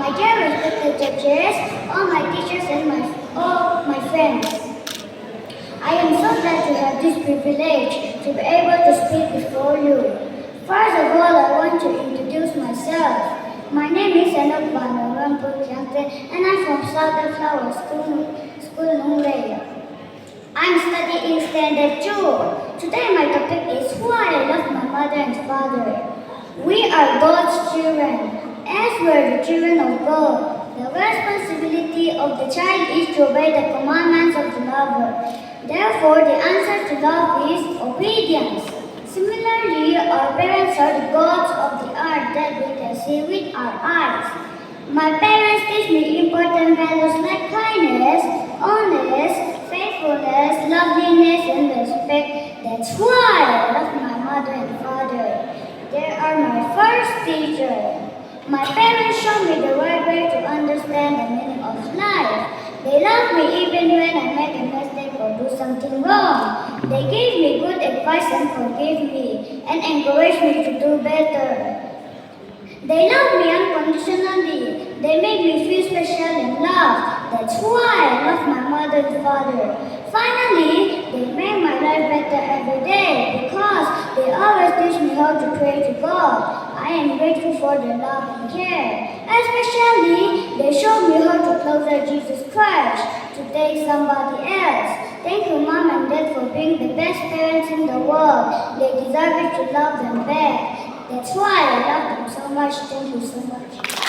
my dear respected judges, all my teachers and all my friends. I am so glad to have this privilege to be able to speak before you. First of all, I want to introduce myself. My name is Enoch from Khiangte, and I'm from Southern Flower School Neih. I'm studying Standard 2. Today my topic is why I love my mother and father. We are God's children, as we're the children of God. The responsibility of the child is to obey the commandments of the lover. Therefore, the answer to love is obedience. Similarly, our parents are the gods of the earth that we can see with our eyes. My parents teach me important values like kindness, honesty, faithfulness, loveliness, and respect. That's why I love my mother and father. They are my first teacher. My parents showed me the right way to understand the meaning of life. They love me even when I make a mistake or do something wrong. They gave me good advice and forgive me and encourage me to do better. They love me unconditionally. They make me feel special and loved. That's why I love my mother and father. Finally, they make my life better every day because they always teach me how to pray to God. I am grateful for their love and care. Especially, they show me how to closer Jesus Christ to take somebody else. Thank you, Mom and Dad, for being the best parents in the world. They deserve it to love them back. That's why I love them so much. Thank you so much.